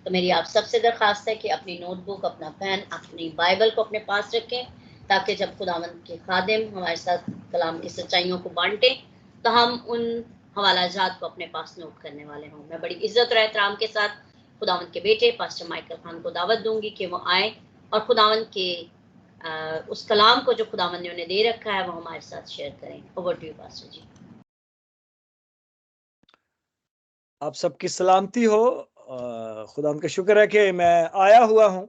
तो मेरी आप सबसे दरख्वास्त है कि अपनी नोटबुक, अपना पेन, अपनी बाइबल को अपने पास रखें, ताकि जब खुदावंद के खादिम हमारे साथ कलाम की सच्चाइयों को बांटें, तो हम उन हवाला जात को अपने पास नोट करने वाले हों। मैं बड़ी इज्जत और एहतराम के साथ खुदावंद के बेटे पास्टर माइकल खान को दावत दूंगी कि वो आए और खुदावंद के उस कलाम को जो खुदावंद ने उन्हें दे रखा है वो हमारे साथ शेयर करें। ओवर टू यू पास्टर जी। आप सबकी सलामती हो। खुदा उनका शुक्र है कि मैं आया हुआ हूँ।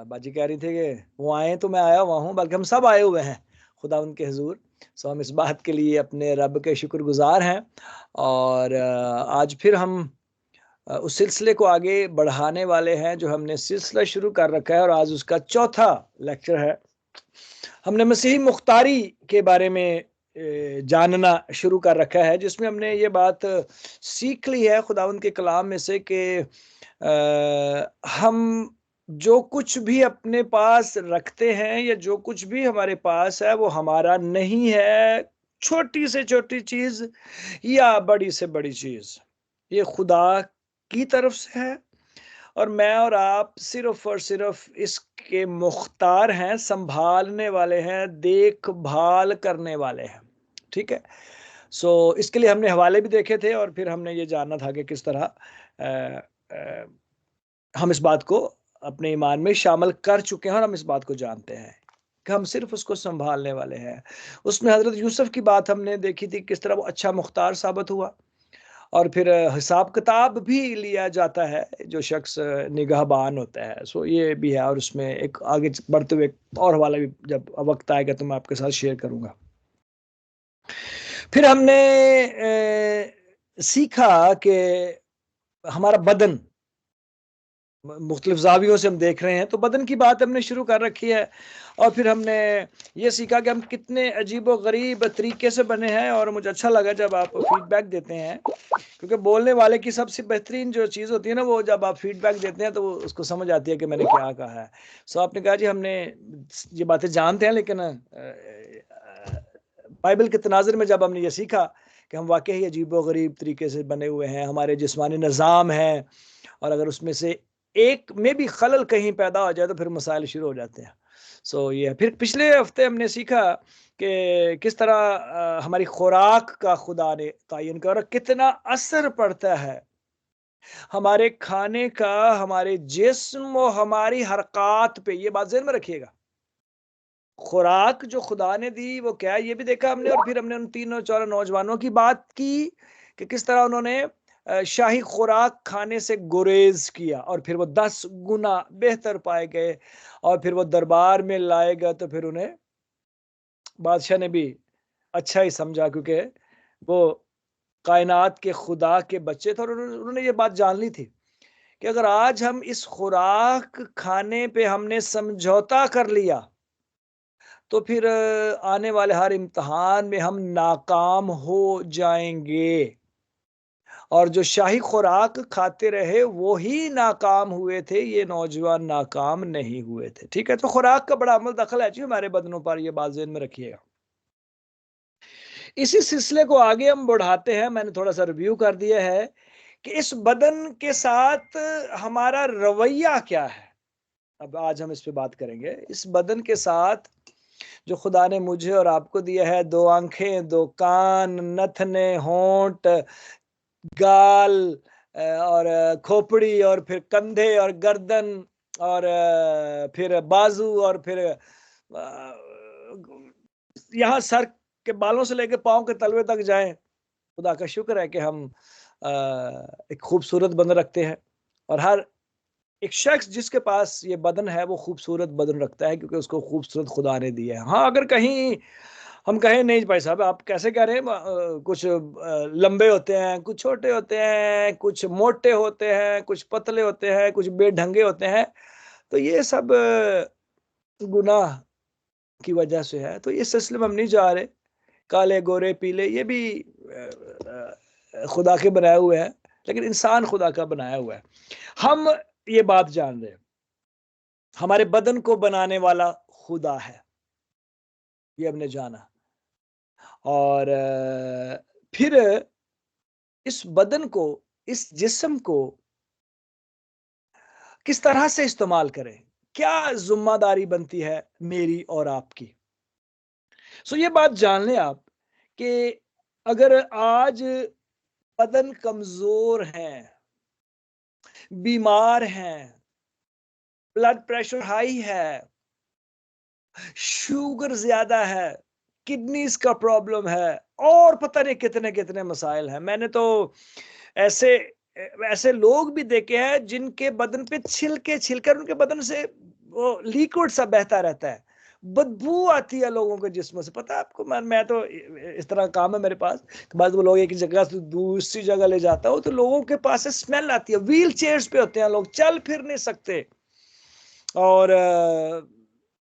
बाजी कह रही थी कि वो आए तो मैं आया हुआ हूँ, बल्कि हम सब आए हुए हैं खुदा उनके हुजूर। सो हम इस बात के लिए अपने रब के शुक्रगुजार हैं। और आज फिर हम उस सिलसिले को आगे बढ़ाने वाले हैं जो हमने सिलसिला शुरू कर रखा है, और आज उसका चौथा लेक्चर है। हमने मसीही मुख्तारी के बारे में जानना शुरू कर रखा है, जिसमें हमने ये बात सीख ली है खुदावंद के कलाम में से कि हम जो कुछ भी अपने पास रखते हैं या जो कुछ भी हमारे पास है वो हमारा नहीं है। छोटी से छोटी चीज या बड़ी से बड़ी चीज ये खुदा की तरफ से है, और मैं और आप सिर्फ और सिर्फ इसके मुख्तार हैं, संभालने वाले हैं, देखभाल करने वाले हैं। ठीक है। सो इसके लिए हमने हवाले भी देखे थे, और फिर हमने ये जानना था कि किस तरह अ, अ, हम इस बात को अपने ईमान में शामिल कर चुके हैं, और हम इस बात को जानते हैं कि हम सिर्फ उसको संभालने वाले हैं। उसमें हजरत यूसुफ की बात हमने देखी थी, किस तरह वो अच्छा मुख्तार साबित हुआ। और फिर हिसाब किताब भी लिया जाता है जो शख्स निगाहबान होता है। सो ये भी है, और उसमें एक आगे बढ़ते हुए एक और हवाला भी जब वक्त आएगा तो मैं आपके साथ शेयर करूंगा। फिर हमने सीखा कि हमारा बदन मुख्तलिफ जावियों से हम देख रहे हैं, तो बदन की बात हमने शुरू कर रखी है। और फिर हमने ये सीखा कि हम कितने अजीब व गरीब तरीके से बने हैं। और मुझे अच्छा लगा जब आप फीडबैक देते हैं, क्योंकि बोलने वाले की सबसे बेहतरीन जो चीज़ होती है ना, वो जब आप फीडबैक देते हैं तो वो उसको समझ आती है कि मैंने क्या कहा है। सो आपने कहा जी हमने ये बातें जानते हैं, लेकिन बाइबल के तनाज़ुर में जब हमने ये सीखा कि हम वाकई ही अजीब व गरीब तरीके से बने हुए हैं, हमारे जिस्मानी निज़ाम है, और अगर उसमें से एक में भी खलल कहीं पैदा हो जाए तो फिर मसाइल शुरू हो जाते हैं। सो ये फिर पिछले हफ्ते हमने सीखा कि किस तरह हमारी खुराक का खुदा ने तयन किया और कितना असर पड़ता है हमारे खाने का हमारे जिस्म और हमारी हरकत पे। ये बात ज़हन में रखिएगा। खुराक जो खुदा ने दी वो क्या है ये भी देखा हमने, और फिर हमने उन तीनों चारों नौजवानों की बात की कि किस तरह उन्होंने शाही खुराक खाने से गुरेज किया, और फिर वो 10 गुना बेहतर पाए गए, और फिर वो दरबार में लाए गए तो फिर उन्हें बादशाह ने भी अच्छा ही समझा, क्योंकि वो कायनात के खुदा के बच्चे थे, और उन्होंने ये बात जान ली थी कि अगर आज हम इस खुराक खाने पे हमने समझौता कर लिया तो फिर आने वाले हर इम्तिहान में हम नाकाम हो जाएंगे। और जो शाही खुराक खाते रहे वो ही नाकाम हुए थे, ये नौजवान नाकाम नहीं हुए थे। ठीक है, तो खुराक का बड़ा अमल दखल है जी हमारे बदनों पर, ये बात ज़हन में रखिएगा। इसी सिलसिले को आगे हम बढ़ाते हैं। मैंने थोड़ा सा रिव्यू कर दिया है कि इस बदन के साथ हमारा रवैया क्या है। अब आज हम इस पे बात करेंगे। इस बदन के साथ जो खुदा ने मुझे और आपको दिया है, 2 आँखें, 2 कान, नथने, होंठ, गाल, और खोपड़ी, और फिर कंधे और गर्दन, और फिर बाजू, और फिर यहाँ सर के बालों से लेके पाँव के तलवे तक जाएँ। खुदा का शुक्र है कि हम एक खूबसूरत बदन रखते हैं, और हर एक शख्स जिसके पास ये बदन है वो खूबसूरत बदन रखता है, क्योंकि उसको खूबसूरत खुदा ने दी है। हाँ, अगर कहीं हम कहें नहीं भाई साहब आप कैसे कह रहे हैं, कुछ लंबे होते हैं, कुछ छोटे होते हैं, कुछ मोटे होते हैं, कुछ पतले होते हैं, कुछ बेढंगे होते हैं, तो ये सब गुनाह की वजह से है। तो इस सिलसिले में हम नहीं जा रहे। काले, गोरे, पीले ये भी खुदा के बनाए हुए हैं, लेकिन इंसान खुदा का बनाया हुआ है। हम ये बात जान रहे हैं, हमारे बदन को बनाने वाला खुदा है, ये हमने जाना। और फिर इस बदन को, इस जिस्म को किस तरह से इस्तेमाल करें, क्या जिम्मेदारी बनती है मेरी और आपकी। सो ये बात जान लें आप कि अगर आज बदन कमजोर है, बीमार हैं, ब्लड प्रेशर हाई है, शुगर ज्यादा है, किडनीज का प्रॉब्लम है, और पता नहीं कितने कितने मसाइल हैं। मैंने तो ऐसे ऐसे लोग भी देखे हैं जिनके बदन पे छिलके छिलकर उनके बदन से वो लिक्विड सा बहता रहता है, बदबू आती है लोगों के जिस्म से। पता है आपको, मैं तो इस तरह काम है मेरे पास कि बाद वो लोग एक जगह से दूसरी जगह ले जाता हूँ तो लोगों के पास से स्मेल आती है। व्हील चेयर्स पे होते हैं लोग, चल फिर नहीं सकते, और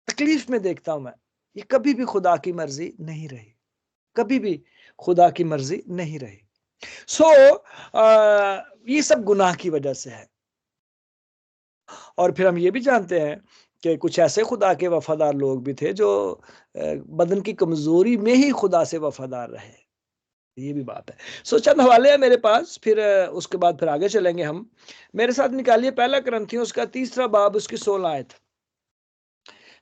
तकलीफ में देखता हूं मैं। ये कभी भी खुदा की मर्जी नहीं रही, कभी भी खुदा की मर्जी नहीं रही। सो ये सब गुनाह की वजह से है। और फिर हम ये भी जानते हैं कि कुछ ऐसे खुदा के वफादार लोग भी थे जो बदन की कमजोरी में ही खुदा से वफादार रहे। ये भी बात है। सो चंद हवाले हैं मेरे पास, फिर उसके बाद फिर आगे चलेंगे हम। मेरे साथ निकालिए पहला करंथियों उसका 3 बाब उसकी 16 आयत।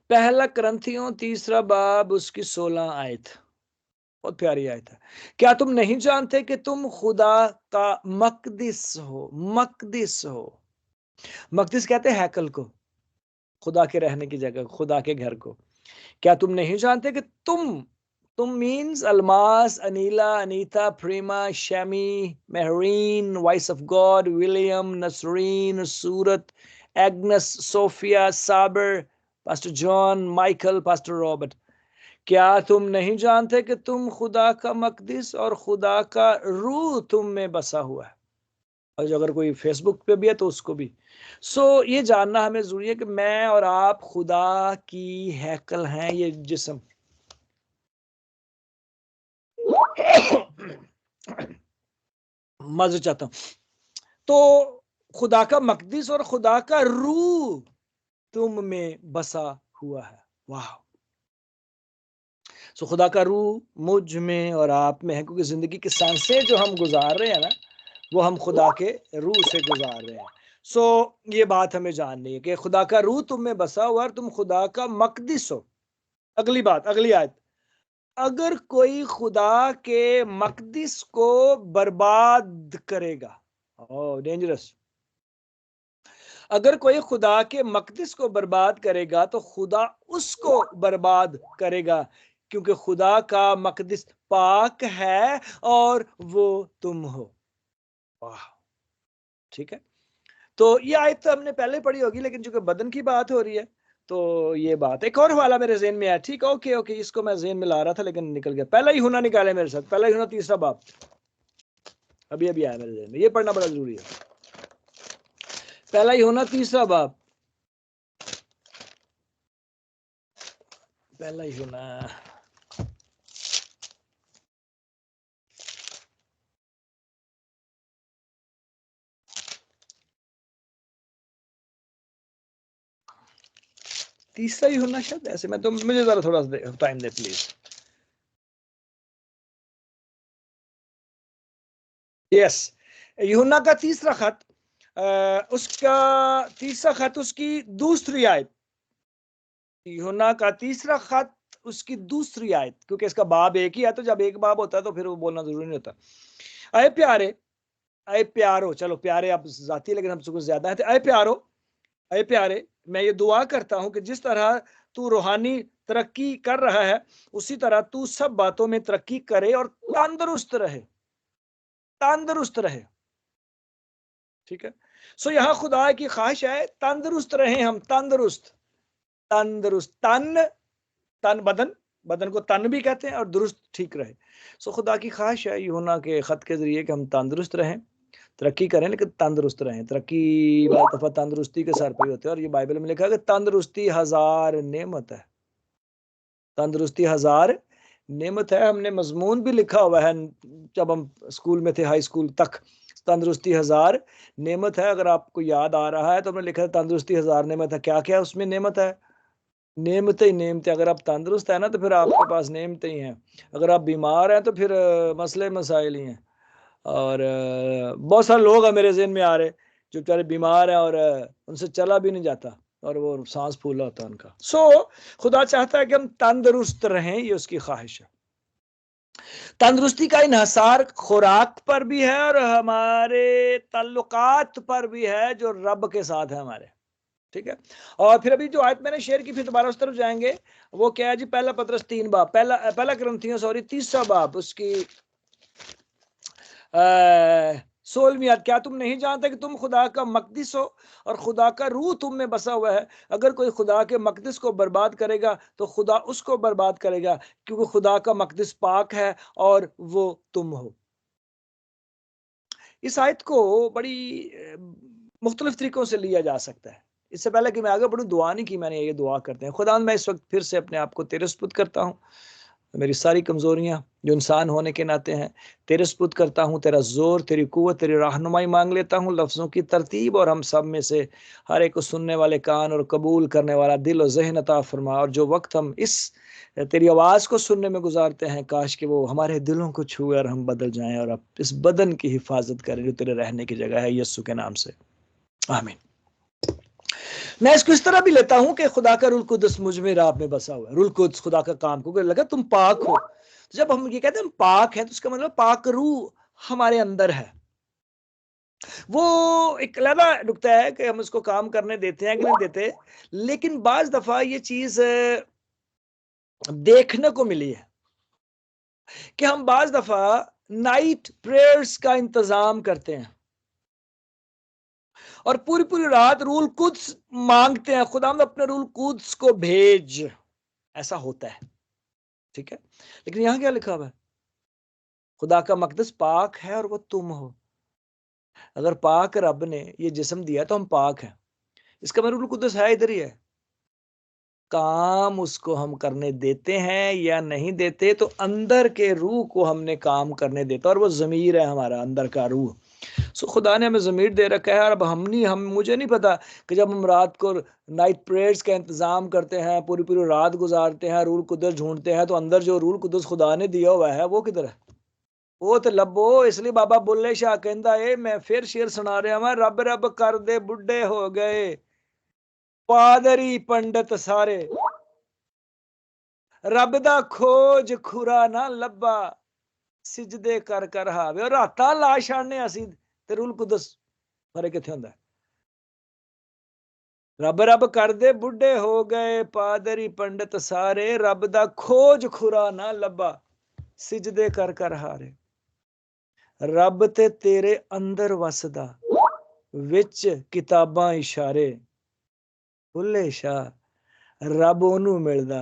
पहला करंथियों 3 बाब उसकी 16 आयत, बहुत प्यारी आयत है। क्या तुम नहीं जानते कि तुम खुदा का मकदिस हो। मकदिस हो, मकदिस कहते हैं हैकल को, खुदा के रहने की जगह, खुदा के घर को। क्या तुम नहीं जानते कि तुम means Almas, Anila, Anita, Prema, Shami, Mehreen, voice of God, William, Nasreen, Surat, Agnes, Sophia, Sabar, pastor John, Michael, pastor Robert. क्या तुम नहीं जानते कि तुम खुदा का मकदिस और खुदा का रूह तुम में बसा हुआ है। और जो अगर कोई फेसबुक पे भी है तो उसको भी। सो ये जानना हमें जरूरी है कि मैं और आप खुदा की हैकल हैं, ये जिस्म। मजे चाहता हूं। तो खुदा का मकदिस और खुदा का रूह तुम में बसा हुआ है। वाह। सो खुदा का रूह मुझ में और आप में है, क्योंकि जिंदगी की सांसें जो हम गुजार रहे हैं ना, वो हम खुदा के रूह से गुजार रहे हैं। सो ये बात हमें जाननी है कि खुदा का रूह तुम में बसा हुआ और तुम खुदा का मकदिस हो। अगली बात, अगली आयत। अगर कोई खुदा के मकदिस को बर्बाद करेगा, ओ डेंजरस। अगर कोई खुदा के मकदिस को बर्बाद करेगा तो खुदा उसको बर्बाद करेगा, क्योंकि खुदा का मकदिस पाक है और वो तुम हो। वाह, ठीक है। तो ये आयत तो हमने पहले पढ़ी होगी, लेकिन चूंकि बदन की बात हो रही है तो ये बात एक और हवाला मेरे ज़हन में है। ठीक है, ओके ओके, इसको मैं ज़हन में ला रहा था लेकिन निकल गया। पहला ही होना निकाले मेरे साथ, पहला ही होना 3 बाब, अभी अभी आया मेरे ज़हन में, ये पढ़ना बड़ा जरूरी है। पहला ही होना 3 बाब, पहला ही होना तीसरा ही होना शायद, ऐसे मैं तो, मुझे जरा थोड़ा टाइम दे प्लीज। यस, यूहन्ना का तीसरा खत, उसका तीसरा खत उसकी दूसरी आयत। यूहन्ना का तीसरा खत उसकी दूसरी आयत, क्योंकि इसका बाब एक ही है, तो जब एक बाब होता है तो फिर वो बोलना जरूरी नहीं होता। अय प्यारे, अय प्यारो, चलो प्यारे आप जाती है लेकिन हम कुछ ज्यादा है। अय प्यारो, अय प्यारे, मैं ये दुआ करता हूं कि जिस तरह तू रूहानी तरक्की कर रहा है उसी तरह तू सब बातों में तरक्की करे और तंदुरुस्त रहे, तंदुरुस्त रहे। ठीक है। सो यहाँ खुदा की ख्वाहिश है तंदुरुस्त रहे हम, तंदुरुस्त, तंदुरुस्त, तन, तन बदन, बदन को तन भी कहते हैं, और दुरुस्त ठीक रहे। सो खुदा की ख्वाहिश है यूहन्ना के खत के जरिए कि हम तंदुरुस्त रहें, तरक्की करें लेकिन तंदुरुस्त रहें। तरक्की बहुत दफा तंदुरुस्ती के सर पे होते हैं, और ये बाइबल में लिखा है कि तंदुरुस्ती 1000 नेमत है, तंदुरुस्ती 1000 नेमत है। हमने मजमून भी लिखा हुआ है जब हम स्कूल में थे, हाई स्कूल तक, तंदुरुस्ती 1000 नेमत है। अगर आपको याद आ रहा है तो हमने लिखा है तंदुरुस्ती 1000 नेमत है। क्या क्या उसमें नेमत है? नेमतें ही नेमतें। अगर आप तंदुरुस्त है ना तो फिर आपके पास नेमतें ही हैं, अगर आप बीमार हैं तो फिर मसले मसाइल ही हैं। और बहुत सारे लोग हैं मेरे ज़हन में आ रहे जो बेचारे बीमार है और उनसे चला भी नहीं जाता और वो सांस फूला होता है उनका। सो खुदा चाहता है कि हम तंदुरुस्त रहें, ये उसकी ख्वाहिश है। तंदुरुस्ती का इन्हसार खुराक पर भी है और हमारे ताल्लुकात पर भी है जो रब के साथ है हमारे। ठीक है, और फिर अभी जो आयत मैंने शेयर की, फिर दोबारा उस तरफ जाएंगे। वो क्या है जी? पहला पतरस 3 बाब, पहला कुरिन्थियों 3 बाब, उसकी 16वीं आयत। क्या तुम नहीं जानते कि तुम खुदा का मकदिस हो और खुदा का रूह तुम में बसा हुआ है? अगर कोई खुदा के मकदिस को बर्बाद करेगा तो खुदा उसको बर्बाद करेगा, क्योंकि खुदा का मकदिस पाक है और वो तुम हो। इस आयत को बड़ी मुख्तलिफ तरीकों से लिया जा सकता है। इससे पहले कि मैं आगे बढ़ूं, दुआ नहीं की मैंने, ये दुआ करते हैं। खुदा, मैं इस वक्त फिर से अपने आप को तेरे सुपुर्द करता हूँ। मेरी सारी कमजोरियां जो इंसान होने के नाते हैं तेरे सुपुर्द करता हूँ। तेरा जोर, तेरी कुव्वत, तेरी रहनुमाई मांग लेता हूँ, लफ्ज़ों की तरतीब, और हम सब में से हर एक को सुनने वाले कान और कबूल करने वाला दिल और जहन अता फरमा। और जो वक्त हम इस तेरी आवाज़ को सुनने में गुजारते हैं, काश कि वो हमारे दिलों को छुए और हम बदल जाएं, और अब इस बदन की हिफाजत करें जो तेरे रहने की जगह है, यीशु के नाम से, आमीन। मैं इसको इस तरह भी लेता हूं कि खुदा का रूल कुदस मुझ में, आप में बसा हुआ है। रूल कुदस खुदा का काम, क्योंकि लगा तुम पाक हो। तो जब हम ये कहते हैं हम पाक है, तो उसका मतलब पाक रूह हमारे अंदर है। वो एक अलग नुकता है कि हम उसको काम करने देते हैं कि नहीं देते, लेकिन बाज दफा ये चीज देखने को मिली है कि हम बाज दफा नाइट प्रेयर्स का इंतजाम करते हैं और पूरी पूरी रात रूल कुद्स मांगते हैं, खुदा अपने रूल कुद्स को भेज। ऐसा होता है, ठीक है। लेकिन यहां क्या लिखा हुआ है? खुदा का मकदस पाक है और वो तुम हो। अगर पाक रब ने ये जिस्म दिया तो हम पाक हैं। इसका मतलब रूल कुद्स है, इधर ही है। काम उसको हम करने देते हैं या नहीं देते, तो अंदर के रूह को हमने काम करने देता, और वो जमीर है हमारा अंदर का रूह। सो खुदा ने हमें ज़मीर दे रखा है। और अब मुझे नहीं पता कि जब हम रात को नाइट प्रेयर्स का इंतज़ाम करते हैं, पूरी पूरी रात गुजारते हैं, रूल कुदस ढूंढते हैं, तो अंदर जो रूल कुदस खुदा ने दिया हुआ है वो किधर है? वो तो लभो। इसलिए बाबा बुल्ले शाह कहता है, मैं फिर शेर सुना रहा हूं, रब रब कर दे बुढ़े हो गए, पादरी पंडित सारे, रब दा खोज खुरा ना लब्बा, सिजदे कर कर हावे। और रातां ला छाड़ने असीं ते रूल कुदस बारे कित्थे हुंदा है? रब रब करदे बुढ़े हो गए, पादरी पंडित सारे, रब दा खोज खुरा ना लब्बा, सिजदे कर कर हारे। रब ते तेरे अंदर वसदा, विच किताबां इशारे, बुल्ले शाह रब ओनू मिलदा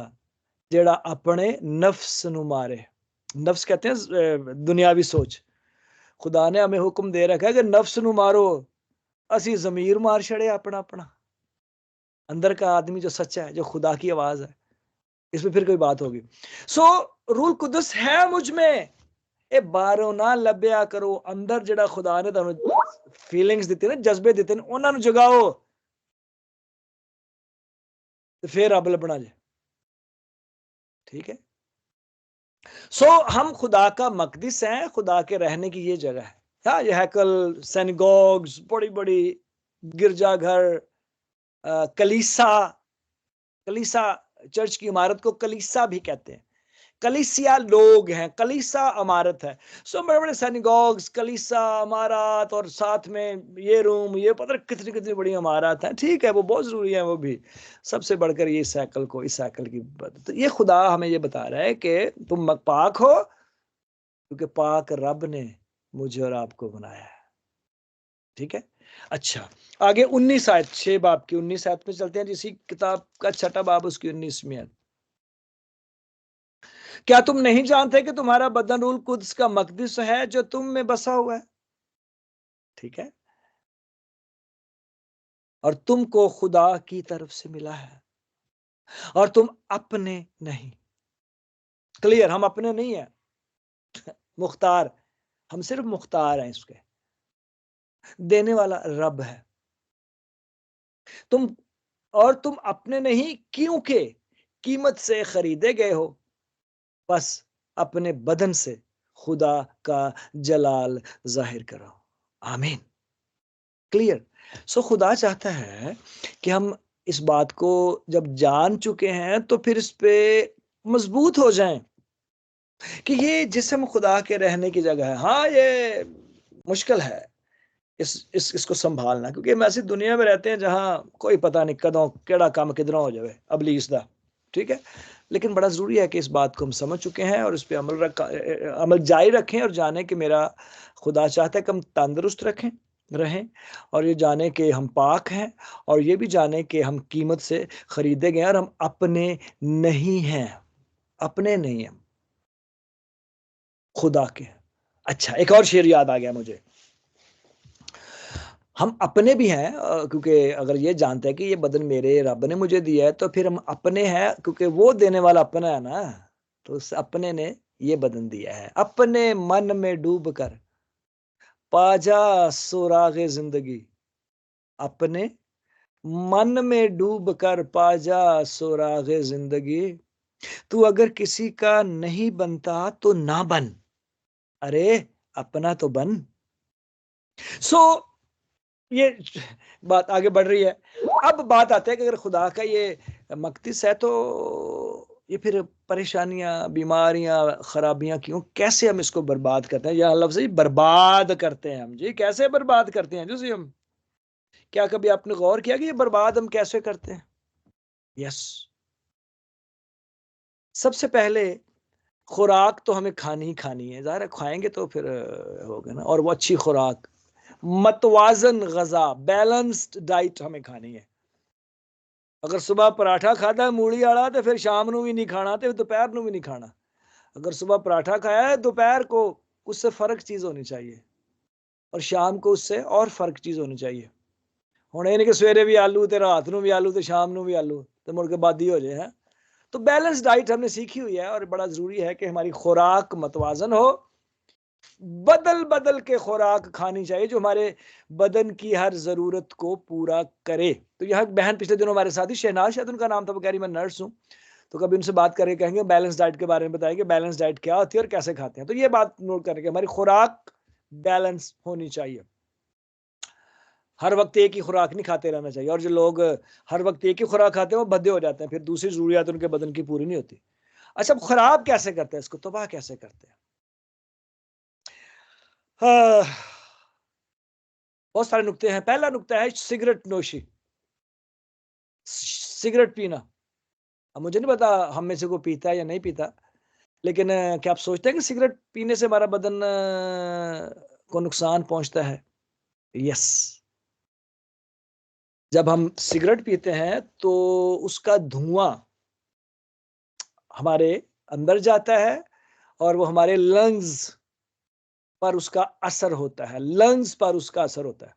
जेड़ा अपने नफ्स नू मारे। नफ्स कहते हैं दुनियावी सोच। खुदा ने हमें हुक्म दे रखा है कि नफ्स नू मारो। असी जमीर मार छड़े अपना अपना। अंदर का आदमी जो सच्चा है, जो खुदा की आवाज है, इसमें फिर कोई बात होगी। सो रूल कुदस है मुझ में, ए बाहरों ना लभ्या करो, अंदर जेड़ा खुदा ने तुहानू फीलिंग्स दिते ने, जज्बे दिते ने, उन्हां नू जगाओ, तो फिर रब लभना जे। ठीक है। सो हम खुदा का मकदिस हैं, खुदा के रहने की ये जगह है। हाँ, ये हैकल, सिनेगॉग्स, बड़ी बड़ी गिरजाघर, कलीसा, कलीसा चर्च की इमारत को कलीसा भी कहते हैं। कलीसिया लोग हैं, कलीसा इमारत है। सो बड़े बड़े सिनेगॉग्स, कलीसा इमारत, और साथ में ये रूम, ये पता नहीं कितनी कितनी बड़ी इमारत है। ठीक है, वो बहुत जरूरी है, वो भी। सबसे बढ़कर ये इस साइकिल की बात। तो ये खुदा हमें ये बता रहा है कि तुम पाक हो, क्योंकि पाक रब ने मुझे और आपको बनाया है। ठीक है। अच्छा, आगे 19 आयत, 6 बाब की 19 आयत पे चलते हैं। जिसी किताब का छठा बाब उसकी 19वीं आयत। क्या तुम नहीं जानते कि तुम्हारा बदन रूल कुद्स का मकदिस है जो तुम में बसा हुआ है? ठीक है। और तुमको खुदा की तरफ से मिला है और तुम अपने नहीं। क्लियर, हम अपने नहीं है, मुख्तार। हम सिर्फ मुख्तार हैं इसके। देने वाला रब है। तुम तुम अपने नहीं, क्योंकि कीमत से खरीदे गए हो। बस अपने बदन से खुदा का जलाल जाहिर करो। आमीन। क्लियर। सो खुदा चाहता है कि हम इस बात को जब जान चुके हैं तो फिर इस पे मजबूत हो जाएं कि ये जिस्म खुदा के रहने की जगह है। हाँ, ये मुश्किल है इसको संभालना, क्योंकि हम ऐसी दुनिया में रहते हैं जहाँ कोई पता नहीं कदों केड़ा काम किधरों हो जाए अबलीस दा। ठीक है, लेकिन बड़ा जरूरी है कि इस बात को हम समझ चुके हैं और इस पे अमल जारी रखें और जाने कि मेरा खुदा चाहता है कि हम तंदुरुस्त रहें, और ये जाने कि हम पाक हैं, और ये भी जाने कि हम कीमत से खरीदे गए और हम अपने नहीं हैं, अपने नहीं हैं, खुदा के। अच्छा, एक और शेर याद आ गया मुझे। हम अपने भी हैं, क्योंकि अगर ये जानते हैं कि ये बदन मेरे रब ने मुझे दिया है, तो फिर हम अपने हैं क्योंकि वो देने वाला अपना है ना। तो उस अपने ने ये बदन दिया है। अपने मन में डूब कर पाजा सुरागे जिंदगी, अपने मन में डूब कर पाजा सुरागे जिंदगी, तू अगर किसी का नहीं बनता तो ना बन, अरे अपना तो बन। सो ये बात आगे बढ़ रही है। अब बात आती है कि अगर खुदा का ये मकदस है तो ये फिर परेशानियां, बीमारियां, खराबियां क्यों, कैसे हम इसको बर्बाद करते हैं? या लफ्ज ही बर्बाद करते हैं हम जी, कैसे बर्बाद करते हैं जी हम? क्या कभी आपने गौर किया कि ये बर्बाद हम कैसे करते हैं? यस, सबसे पहले खुराक तो हमें खानी ही खानी है, ज़ाहिर है खाएंगे तो फिर होगा ना, और वो अच्छी खुराक, मतवाजन गजा, बैलेंस्ड डाइट हमें खानी है। अगर सुबह पराठा खाता है मूली वाला तो फिर शाम ਨੂੰ भी नहीं खाना, तो दोपहर ਨੂੰ भी नहीं खाना। अगर सुबह पराठा खाया है, दोपहर को उससे फर्क चीज होनी चाहिए, और शाम को उससे और फर्क चीज होनी चाहिए। ਹੁਣ ਇਹ ਨਹੀਂ ਕਿ ਸਵੇਰੇ ਵੀ ਆਲੂ ਤੇ ਰਾਤ ਨੂੰ ਵੀ ਆਲੂ ਤੇ ਸ਼ਾਮ ਨੂੰ भी आलू तो मुड़ के बादी हो जाए है। तो बैलेंस डाइट हमने सीखी हुई है, और बड़ा जरूरी है कि हमारी खुराक मतवाजन हो, बदल बदल के खुराक खानी चाहिए जो हमारे बदन की हर जरूरत को पूरा करे। तो यहाँ बहन पिछले दिनों हमारे साथ ही शहनाज, शायद उनका नाम था, वो कह रही मैं नर्स हूँ, तो कभी उनसे बात करके कहेंगे बैलेंस डाइट के बारे में बताएंगे, बैलेंस डाइट क्या होती है और कैसे खाते हैं। तो ये बात नोट करके हमारी खुराक बैलेंस होनी चाहिए, हर वक्त एक ही खुराक नहीं खाते रहना चाहिए। और जो लोग हर वक्त एक ही खुराक खाते हैं वो भद्दे हो जाते हैं, फिर दूसरी जरूरियात उनके बदन की पूरी नहीं होती। अच्छा, खराब कैसे करते हैं इसको, तबाह कैसे करते हैं? हाँ, बहुत सारे नुक्ते हैं। पहला नुक्ता है सिगरेट नोशी, सिगरेट पीना। अब मुझे नहीं पता हम में से कोई पीता है या नहीं पीता, लेकिन क्या आप सोचते हैं कि सिगरेट पीने से हमारा बदन को नुकसान पहुंचता है? यस, जब हम सिगरेट पीते हैं तो उसका धुआं हमारे अंदर जाता है और वो हमारे लंग्स पर उसका असर होता है, लंग्स पर उसका असर होता है।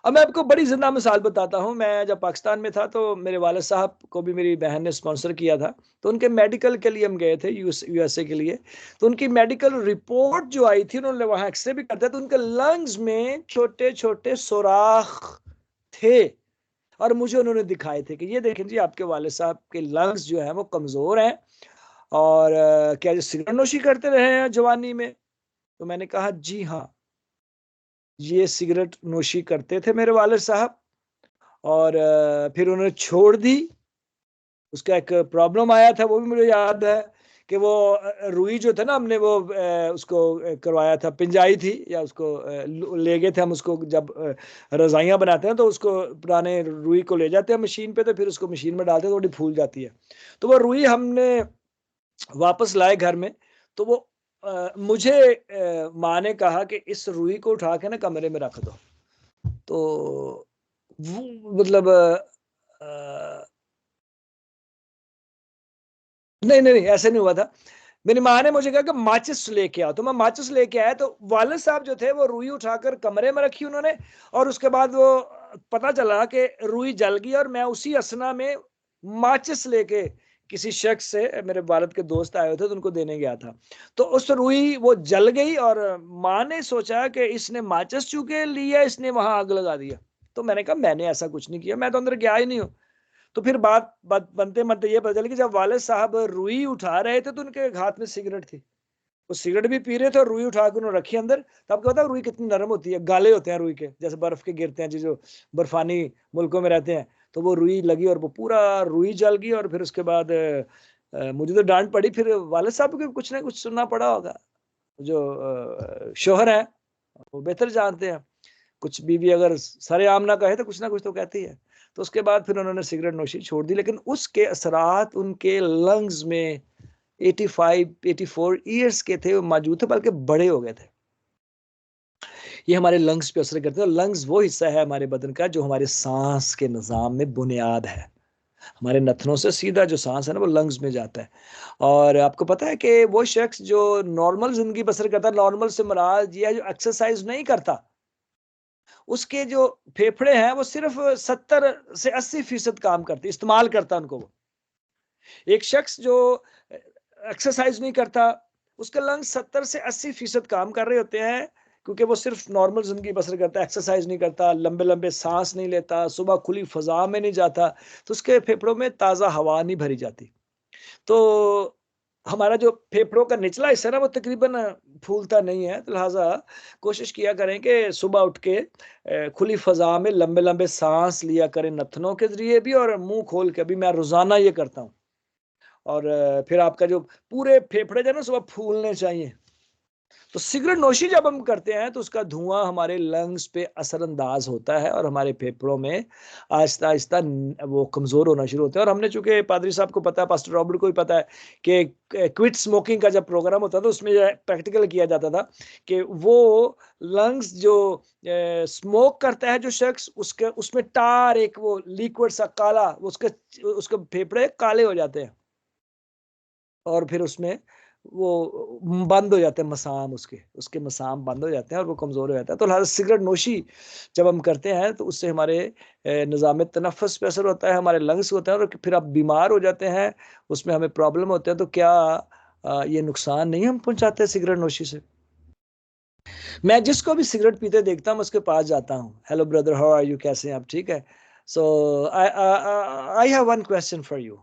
अब मैं आपको बड़ी जिंदा मिसाल बताता हूँ। मैं जब पाकिस्तान में था तो मेरे वालिद साहब को भी मेरी बहन ने स्पॉन्सर किया था, तो उनके मेडिकल के लिए हम गए थे यूएसए के लिए। तो उनकी मेडिकल रिपोर्ट जो आई थी, उन्होंने वहाँ एक्सरे भी करते, तो उनके लंग्स में छोटे छोटे सुराख थे, और मुझे उन्होंने दिखाए थे कि ये देखें जी आपके वालिद साहब के लंग्स जो हैं वो कमज़ोर हैं, और क्या ये सिगरेट नोशी करते रहे हैं जवानी में? तो मैंने कहा जी हाँ, ये सिगरेट नोशी करते थे मेरे वालिद साहब, और फिर उन्होंने छोड़ दी। उसका एक प्रॉब्लम आया था, वो भी मुझे याद है कि वो रुई जो था ना, हमने वो उसको करवाया था, पिंजाई थी, या उसको ले गए थे हम उसको, जब रज़ाइयाँ बनाते हैं तो उसको पुराने रुई को ले जाते हैं मशीन पे, तो फिर उसको मशीन में डालते हैं, थोड़ी फूल जाती है। तो वो रुई हमने वापस लाए घर में, तो वो मुझे माँ ने कहा कि इस रुई को उठा के ना कमरे में रख दो। तो वो मतलब नहीं, नहीं, नहीं, ऐसे नहीं हुआ था। मेरी माँ ने मुझे कहा कि माचिस लेके आओ, तो मैं माचिस लेके आया, तो वालिद साहब जो थे वो रुई उठाकर कमरे में रखी उन्होंने, और उसके बाद वो पता चला कि रुई जल गई, और मैं उसी असना में माचिस लेके किसी शख्स से, मेरे वालिद के दोस्त आए हुए थे तो उनको देने गया था। तो उस रुई वो जल गई, और माँ ने सोचा कि इसने माचिस चूँकि लिया, इसने वहाँ आग लगा दिया। तो मैंने कहा मैंने ऐसा कुछ नहीं किया, मैं तो अंदर गया ही नहीं हूँ। तो फिर बात बनते बनते ये पता चली कि जब वालिद साहब रुई उठा रहे थे तो उनके हाथ में सिगरेट थी। वो सिगरेट भी पी रहे थे और रुई उठा के उन्होंने रखी अंदर। तो आपको पता है रुई कितनी नरम होती है, गाले होते हैं रुई के, जैसे बर्फ के गिरते हैं जी, जो बर्फानी मुल्कों में रहते हैं। तो वो रुई लगी और वो पूरा रुई जल गई। और फिर उसके बाद मुझे तो डांट पड़ी, फिर वालिद साहब को कुछ ना कुछ सुनना पड़ा होगा। जो शोहर है वो बेहतर जानते हैं, कुछ बीवी अगर सरेआम ना कहे तो कुछ ना कुछ तो कहती है। तो उसके बाद फिर उन्होंने सिगरेट नोशी छोड़ दी, लेकिन उसके असरात उनके लंग्स में 85-84 ईयर्स के थे वो मौजूद थे, बल्कि बड़े हो गए थे। ये हमारे लंग्स पे असर करते हैं। और लंग्स वो हिस्सा है हमारे बदन का जो हमारे सांस के निज़ाम में बुनियाद है। हमारे नथनों से सीधा जो सांस है ना वो लंग्स में जाता है। और आपको पता है कि वो शख्स जो नॉर्मल जिंदगी बसर करता है, नॉर्मल से मुराद ये है जो एक्सरसाइज नहीं करता, उसके जो फेफड़े हैं वो सिर्फ 70 से 80% काम करते, इस्तेमाल करता उनको। वो एक शख्स जो एक्सरसाइज नहीं करता, उसके लंग्स 70 से 80% काम कर रहे होते हैं, क्योंकि वो सिर्फ नॉर्मल जिंदगी बसर करता है, एक्सरसाइज नहीं करता, लंबे लंबे सांस नहीं लेता, सुबह खुली फजा में नहीं जाता, तो उसके फेफड़ों में ताज़ा हवा नहीं भरी जाती। तो हमारा जो फेफड़ों का निचला हिस्सा है ना वो तकरीबन फूलता नहीं है। तो लिहाजा कोशिश किया करें कि सुबह उठ के खुली फजा में लंबे लंबे सांस लिया करें, नथनों के जरिए भी और मुंह खोल के भी। मैं रोजाना ये करता हूँ। और फिर आपका जो पूरे फेफड़े जो है ना सुबह फूलने चाहिए। तो सिगरेट नोशी जब हम करते हैं तो उसका धुआं हमारे लंग्स पे असरअंदाज होता है और हमारे फेफड़ों में आहिस्ता आहिस्ता वो कमजोर होना शुरू होते हैं। और हमने, चूंकि पादरी साहब को पता है, पास्टर रॉबर्ट को भी पता है कि क्विट स्मोकिंग का जब प्रोग्राम होता था उसमें प्रैक्टिकल किया जाता था कि वो लंग्स जो स्मोक करता है जो शख्स, उसके उसमें टार एक वो लिक्विड सा काला, उसके उसके फेफड़े काले हो जाते हैं और फिर उसमें वो बंद हो जाते हैं मसाम, उसके उसके मसाम बंद हो जाते हैं और वो कमज़ोर हो जाता है। तो लिहाज़ा सिगरेट नोशी जब हम करते हैं तो उससे हमारे निज़ाम तनफ़्फ़ुस पे असर होता है, हमारे लंग्स होते हैं और फिर आप बीमार हो जाते हैं, उसमें हमें प्रॉब्लम होते हैं। तो क्या ये नुकसान नहीं हम पहुँचाते सिगरेट नोशी से? मैं जिसको भी सिगरेट पीते देखता हूँ, मैं उसके पास जाता हूँ, hello brother, how are you, कैसे हैं आप, ठीक है? So I have one question for you.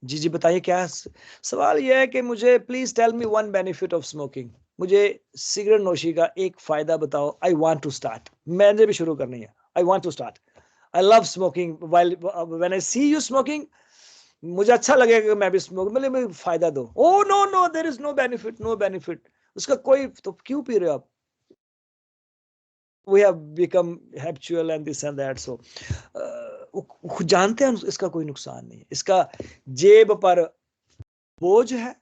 जी, जी, बताइए क्या सवाल ये है कि मुझे please tell me one benefit of smoking. मुझे सिगरेट नोशी का एक फ़ायदा बताओ। I want to start. मैंने भी शुरू करनी है। I want to start. I love smoking while when I see you smoking, मुझे अच्छा लगेगा कि मैं भी स्मोक, मतलब मुझे फ़ायदा दो। Oh no, no, there is no benefit, no benefit. उसका कोई, तो क्यों पी रहे हो आप? We have become habitual and this and that. So वो जानते हैं इसका कोई नुकसान नहीं है। इसका जेब पर बोझ है,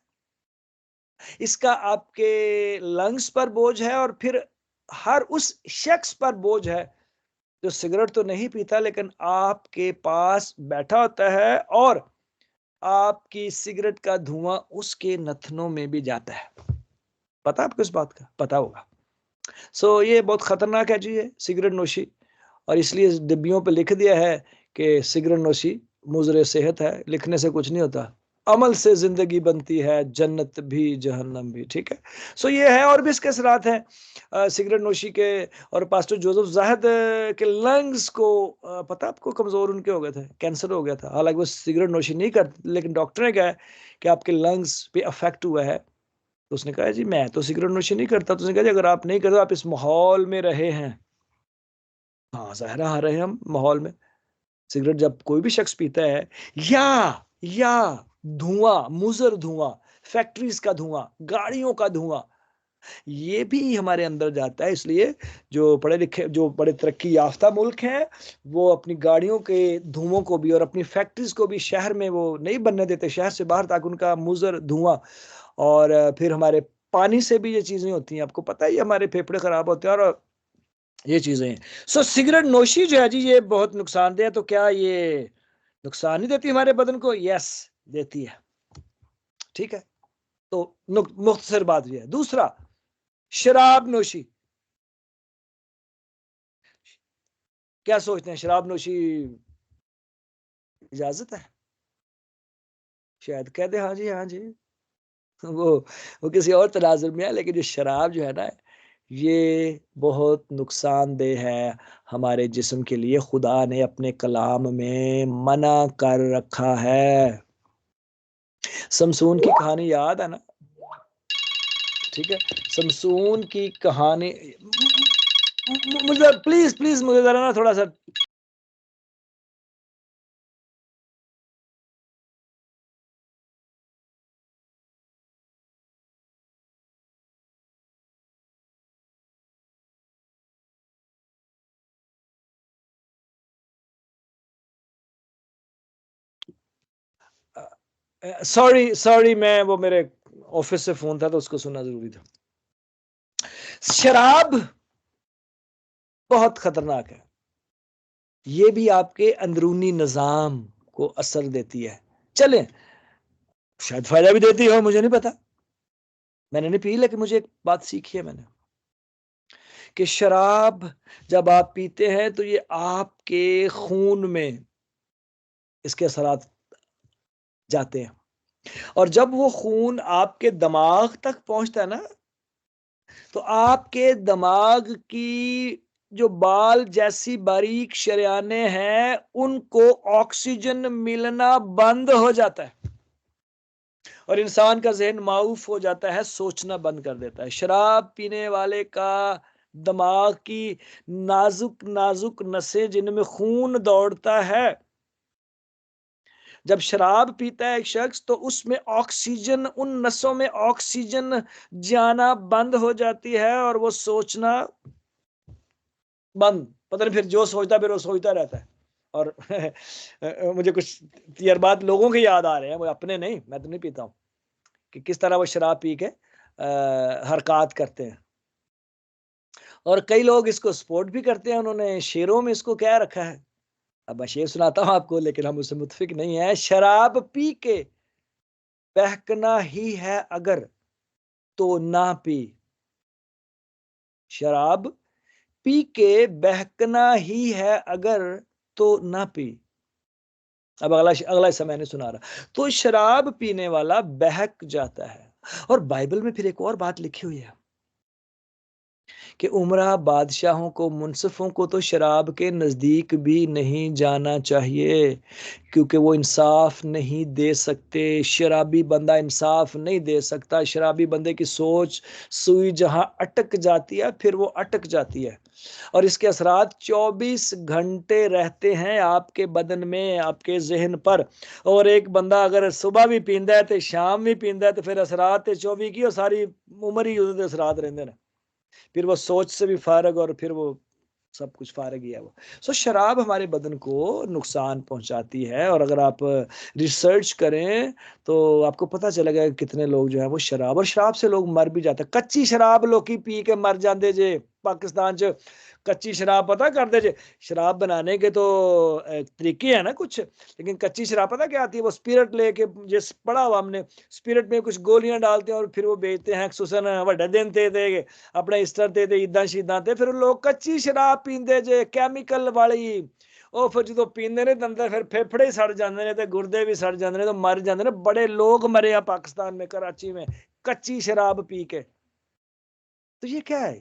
इसका आपके लंग्स पर बोझ है और फिर हर उस शख्स पर बोझ है जो सिगरेट तो नहीं पीता लेकिन आपके पास बैठा होता है और आपकी सिगरेट का धुआं उसके नथनों में भी जाता है। पता है आपको इस बात का? पता होगा। सो ये बहुत खतरनाक है जी, ये सिगरेट नोशी। और इसलिए इस डिब्बियों पे लिख दिया है कि सिगरेट नोशी मुज़र सेहत है। लिखने से कुछ नहीं होता, अमल से जिंदगी बनती है, जन्नत भी जहन्नम भी, ठीक है? सो ये है। और भी इसके असरात हैं सिगरेट नोशी के। और पास्टर जोसेफ जाहिद के लंग्स को पता आपको कमज़ोर उनके हो गए थे, कैंसर हो गया था। हालांकि वो सिगरेट नोशी नहीं करते, लेकिन डॉक्टर ने कहा है कि आपके लंग्स पे अफेक्ट हुआ है। तो उसने कहा जी मैं तो सिगरेट नोशी नहीं करता। तो उसने कहा जी अगर आप नहीं करते, आप इस माहौल में रहे हैं। हाँ, ज़ाहिर आ रहे हैं हम माहौल में। सिगरेट जब कोई भी शख्स पीता है, या धुआं, मुज़र धुआं, फैक्ट्रीज़ का धुआं, गाड़ियों का धुआं, ये भी हमारे अंदर जाता है। इसलिए जो पढ़े लिखे, जो बड़े तरक्की याफ्ता मुल्क हैं, वो अपनी गाड़ियों के धुओं को भी और अपनी फैक्ट्रीज़ को भी शहर में वो नहीं बनने देते, शहर से बाहर, ताकि उनका मुज़र धुआं। और फिर हमारे पानी से भी ये चीज़ें होती हैं। आपको पता है ये हमारे फेफड़े खराब होते हैं और ये चीज़ें हैं। सो सिगरेट नोशी जो है जी ये बहुत नुकसानदेह है। तो क्या ये नुकसान नहीं देती हमारे बदन को? यस, देती है, ठीक है? तो मुख्तसर बात ये है। दूसरा, शराब नोशी। क्या सोचते हैं, शराब नोशी इजाज़त है? शायद कह दें हाँ जी, हाँ जी। वो वो किसी और तनाज़ुर में है, लेकिन ये शराब जो है ना, ये बहुत नुकसानदेह है हमारे जिस्म के लिए। खुदा ने अपने कलाम में मना कर रखा है। समसून की कहानी याद है ना? ठीक है, समसून की कहानी। मुझे प्लीज प्लीज मुझे जरा ना थोड़ा सा सॉरी सॉरी, मैं वो मेरे ऑफिस से फोन था तो उसको सुनना जरूरी था। शराब बहुत खतरनाक है, ये भी आपके अंदरूनी निजाम को असर देती है। चलें, शायद फायदा भी देती हो, मुझे नहीं पता, मैंने नहीं पी, लेकिन मुझे एक बात सीखी है मैंने कि शराब जब आप पीते हैं तो ये आपके खून में इसके असरात जाते हैं, और जब वो खून आपके दिमाग तक पहुंचता है ना, तो आपके दिमाग की जो बाल जैसी बारीक शरेयानें हैं उनको ऑक्सीजन मिलना बंद हो जाता है और इंसान का जहन माऊफ हो जाता है, सोचना बंद कर देता है। शराब पीने वाले का दिमाग की नाजुक नाजुक नसें जिनमें खून दौड़ता है, जब शराब पीता है एक शख्स तो उसमें ऑक्सीजन, उन नसों में ऑक्सीजन जाना बंद हो जाती है और वो सोचना बंद, पता नहीं फिर जो सोचता फिर वो सोचता रहता है। और मुझे कुछ तजर्बात लोगों के याद आ रहे हैं, वो अपने नहीं, मैं तो नहीं पीता हूँ, कि किस तरह वो शराब पी के हरकत करते हैं। और कई लोग इसको सपोर्ट भी करते हैं, उन्होंने शेरों में इसको क्या रखा है, अब मैं शेर सुनाता हूँ आपको, लेकिन हम उससे मुतफिक नहीं है। शराब पी के बहकना ही है अगर तो ना पी, शराब पी के बहकना ही है अगर तो ना पी। अब अगला अगला हिस्सा मैंने सुना रहा, तो शराब पीने वाला बहक जाता है। और बाइबल में फिर एक और बात लिखी हुई है कि उमरा बादशाहों को, मुनसिफों को तो शराब के नज़दीक भी नहीं जाना चाहिए, क्योंकि वो इंसाफ नहीं दे सकते। शराबी बंदा इंसाफ नहीं दे सकता। शराबी बंदे की सोच सुई जहां अटक जाती है फिर वो अटक जाती है, और इसके असरात 24 घंटे रहते हैं आपके बदन में, आपके जहन पर। और एक बंदा अगर सुबह भी पींदा है तो शाम भी पींदा है तो फिर असरात 24 की और सारी उम्र ही उसदे असरात रहंदे ने, फिर वो सोच से भी फारग और फिर वो सब कुछ फारग ही है वो। सो शराब हमारे बदन को नुकसान पहुंचाती है, और अगर आप रिसर्च करें तो आपको पता चलेगा कि कितने लोग जो है वो शराब, और शराब से लोग मर भी जाते हैं। कच्ची शराब लोग पी के मर जाते जे पाकिस्तान च, कच्ची शराब पता करते जे, शराब बनाने के तो तरीके हैं ना कुछ, लेकिन कच्ची शराब पता क्या आती है, वो स्पिरिट लेके, जिस पढ़ा हुआ हमने, स्पिरिट में कुछ गोलियां डालते हैं और फिर वो बेचते हैं, खुसूसन वड्डे दिन ते अपने ईस्टर ते ईदां शीदां ते, फिर लोग कच्ची शराब पींदे जे कैमिकल वाली। ਉਹ ਫਿਰ ਜਦੋਂ ਪੀਂਦੇ ਨੇ ਤਾਂ ਅੰਦਰ ਫਿਰ ਫੇਫੜੇ ਹੀ ਸੜ ਜਾਂਦੇ ਨੇ ਤੇ ਗੁਰਦੇ ਵੀ ਸੜ ਜਾਂਦੇ ਨੇ ਤੇ ਮਰ ਜਾਂਦੇ ਨੇ। बड़े लोग मरे हैं पाकिस्तान में, कराची में, कच्ची शराब पी के। तो ये क्या है,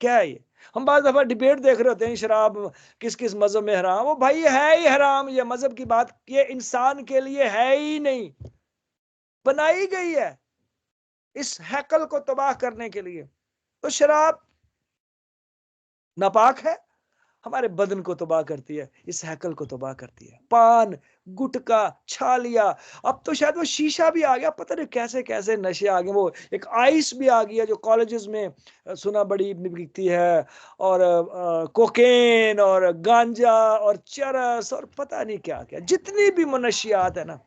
क्या है ये? हम बार दफा डिबेट देख रहे होते हैं शराब किस किस मजहब में हराम, वो भाई है ही हराम, ये मजहब की बात, ये इंसान के लिए है ही नहीं, बनाई गई है इस हैकल को तबाह करने के लिए। तो शराब नापाक है, हमारे बदन को तबाह करती है, इस हैकल को तबाह करती है। पान, गुटका, छालिया, अब तो शायद वो शीशा भी आ गया, पता नहीं कैसे कैसे नशे आ गए। वो एक आइस भी आ गया जो कॉलेजेस में सुना बड़ी बिकती है, और कोकेन और गांजा और चरस और पता नहीं क्या क्या, जितनी भी मनशियात है ना,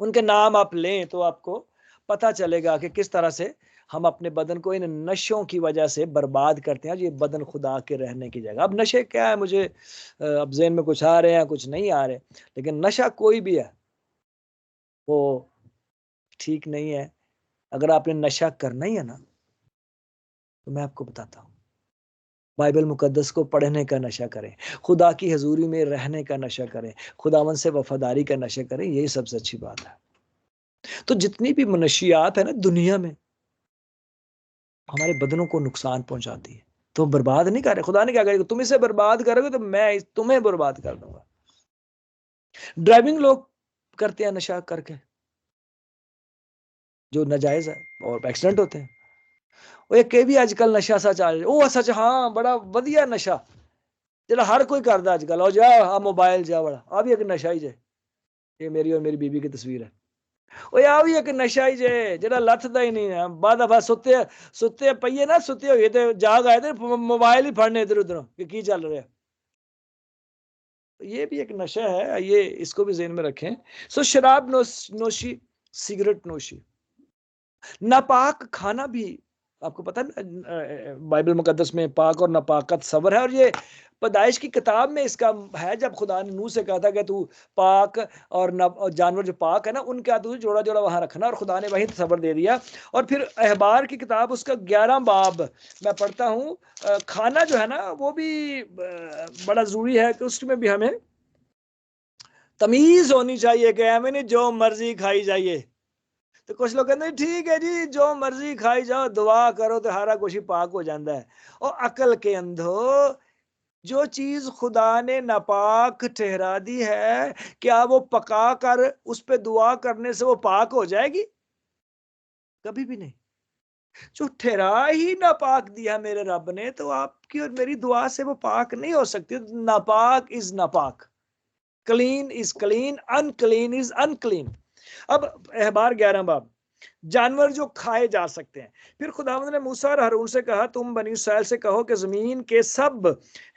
उनके नाम आप लें तो आपको पता चलेगा कि किस तरह से हम अपने बदन को इन नशों की वजह से बर्बाद करते हैं। ये बदन खुदा के रहने की जगह। अब नशे क्या है, मुझे अब ज़हन में कुछ आ रहे हैं कुछ नहीं आ रहे, लेकिन नशा कोई भी है वो ठीक नहीं है। अगर आपने नशा करना ही है ना, तो मैं आपको बताता हूँ, बाइबल मुकद्दस को पढ़ने का नशा करें, खुदा की हजूरी में रहने का नशा करें, खुदावन से वफादारी का नशा करें, यही सबसे अच्छी बात है। तो जितनी भी मनशियात है ना दुनिया में, हमारे बदनों को नुकसान पहुंचाती है। तो बर्बाद नहीं कर रहे, खुदा ने क्या करेगा, तुम इसे बर्बाद करोगे तो मैं तुम्हें बर्बाद कर दूंगा। ड्राइविंग लोग करते हैं नशा करके, जो नाजायज है और एक्सीडेंट होते हैं। ਉਹ ਇੱਕ ਇਹ ਵੀ ਅੱਜ ਕੱਲ ਨਸ਼ਾ ਸੱਚ ਆ ਉਹ ਸੱਚ ਹਾਂ ਬੜਾ ਵਧੀਆ ਨਸ਼ਾ ਜਿਹੜਾ ਹਰ ਕੋਈ ਕਰਦਾ ਅੱਜ ਕੱਲ ਉਹ ਜਾ ਆ ਮੋਬਾਈਲ ਜਾ ਵਾਲਾ ਆ ਵੀ ਇੱਕ ਨਸ਼ਾ ਹੀ ਜੇ ਇਹ ਮੇਰੀ ਔਰ ਮੇਰੀ ਬੀਬੀ की तस्वीर है ਉਹ ਆ ਵੀ ਇੱਕ ਨਸ਼ਾ ਹੀ ਜੇ ਜਿਹੜਾ ਲੱਥਦਾ ਹੀ ਨਹੀਂ ਹੈ ਬਾਅਦ ਬਸ ਸੁੱਤੇ ਪਈਏ ਨਾ ਸੁੱਤੇ ਹੋਏ ਤੇ ਜਾਗ ਆਏ ਤੇ मोबाइल ही फड़ने इधर उधर कि की चल रहा है। ये भी एक नशा है, ये इसको भी ज़हन में रखें। सो शराब नोशी, सिगरेट नोशी, नापाक खाना भी आपको पता है बाइबल मुकद्दस में पाक और नापाकत सबर है, और ये पैदाइश की किताब में इसका है जब खुदा ने नूह से कहा था कि तू पाक और जानवर जो पाक है ना उनके हाथ जोड़ा जोड़ा वहां रखना, और खुदा ने वही सबर दे दिया। और फिर अहबार की किताब उसका 11 बाब मैं पढ़ता हूँ। खाना जो है ना वो भी बड़ा जरूरी है कि उसमें भी हमें तमीज होनी चाहिए कि हमें जो मर्जी खाई जाइए। तो कुछ लोग कहते हैं ठीक है जी जो मर्जी खाई जाओ दुआ करो तो सारा कुछ ही पाक हो जाता है। और अकल के अंधो, जो चीज खुदा ने नापाक ठहरा दी है क्या वो पका कर उस पे दुआ करने से वो पाक हो जाएगी? कभी भी नहीं। जो ठहरा ही नापाक दिया मेरे रब ने तो आपकी और मेरी दुआ से वो पाक नहीं हो सकती। नापाक इज नापाक, clean is clean, unclean is unclean. अब अहबार 11 बाब, जानवर जो खाए जा सकते हैं। फिर खुदावंद ने मूसा और हारून से कहा तुम बनी इसराइल से कहो कि जमीन के सब